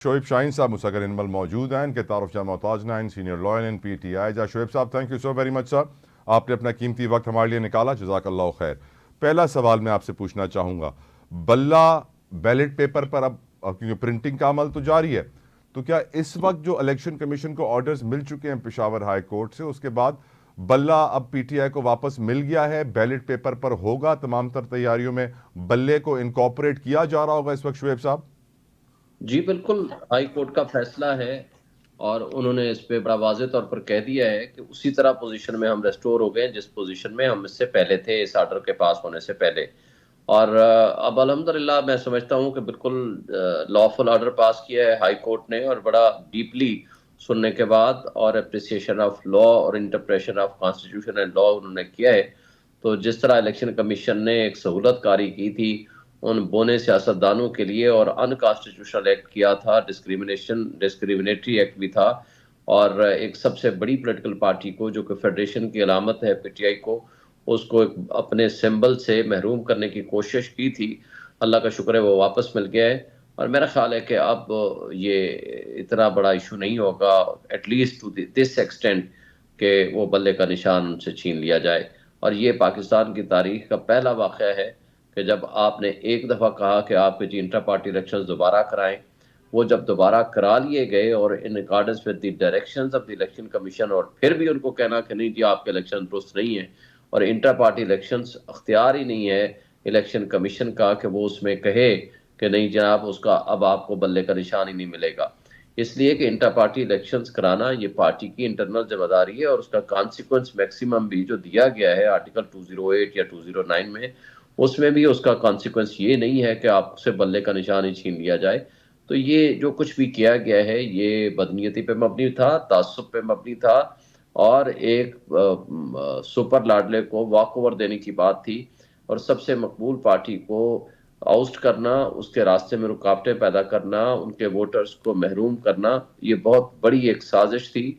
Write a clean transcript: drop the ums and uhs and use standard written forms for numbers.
शोएब शाहीन साहब मुसगर इनमल मौजूद हैं, इनके तारुफ जा मोहताज nine senior lawyer in PTI जा। शोएब साहब, thank you so very much sir, आपने अपना कीमती वक्त हमारे लिए निकाला, जज़ाकल्लाह खैर। पहला सवाल मैं आपसे पूछना चाहूँगा, बल्ला बैलेट पेपर पर अब क्योंकि प्रिंटिंग का अमल तो जारी है, तो क्या इस वक्त जो इलेक्शन कमीशन को ऑर्डर्स मिल चुके हैं पेशावर हाई कोर्ट से, उसके बाद बल्ला अब PTI को वापस मिल गया है, बैलेट पेपर पर होगा, तमाम तर तैयारियों में बल्ले को इनकॉर्पोरेट किया जा रहा होगा इस वक्त शोएब साहब? जी बिल्कुल, हाई कोर्ट का फैसला है और उन्होंने इस पे बड़ा वाज़ेह तौर पर कह दिया है कि उसी तरह पोजीशन में हम रेस्टोर हो गए जिस पोजीशन में हम इससे पहले थे, इस ऑर्डर के पास होने से पहले। और अब अल्हम्दुलिल्लाह मैं समझता हूँ कि बिल्कुल लॉफुल ऑर्डर पास किया है हाई कोर्ट ने, और बड़ा डीपली सुनने के बाद और एप्रिसिएशन ऑफ लॉ और interpretation of constitution and law उन्होंने किया है। तो जिस तरह इलेक्शन कमीशन ने एक सहूलत कारी की थी उन बोने सियासतदानों के लिए और अनकॉन्स्टिट्यूशनल एक्ट किया था, डिस्क्रिमिनेटरी एक्ट भी था, और एक सबसे बड़ी पॉलिटिकल पार्टी को जो कि फेडरेशन की अलामत है PTI को, उसको अपने सिंबल से महरूम करने की कोशिश की थी। अल्लाह का शुक्र है वो वापस मिल गया है, और मेरा ख्याल है कि अब ये इतना बड़ा इशू नहीं होगा, एटलीस्ट टू दिस एक्सटेंट कि वो बल्ले का निशान उनसे छीन लिया जाए। और ये पाकिस्तान की तारीख का पहला वाक़या है कि जब आपने एक दफ़ा कहा कि आपके जी इंटर पार्टी इलेक्शंस दोबारा कराएं, वो जब दोबारा करा लिए गए और in accordance with the directions of the election commission, और फिर भी उनको कहना कि नहीं जी आपके इलेक्शन दुरुस्त नहीं है, और इंटर पार्टी इलेक्शंस अख्तियार ही नहीं है इलेक्शन कमीशन का कि वो उसमें कहे कि नहीं जनाब उसका अब आपको बल्ले का निशान ही नहीं मिलेगा। इसलिए कि इंटर पार्टी इलेक्शंस कराना ये पार्टी की इंटरनल जिम्मेदारी है, और उसका कॉन्सिक्वेंस मैक्सिमम भी जो दिया गया है आर्टिकल 208 या 209 में, उसमें भी उसका कॉन्सिक्वेंस ये नहीं है कि आपसे बल्ले का निशान ही छीन लिया जाए। तो ये जो कुछ भी किया गया है ये बदनीयती पे मबनी था, तासुब पे मबनी था, और एक सुपर लाडले को वॉक ओवर देने की बात थी, और सबसे मकबूल पार्टी को आउस्ट करना, उसके रास्ते में रुकावटें पैदा करना, उनके वोटर्स को महरूम करना, ये बहुत बड़ी एक साजिश थी।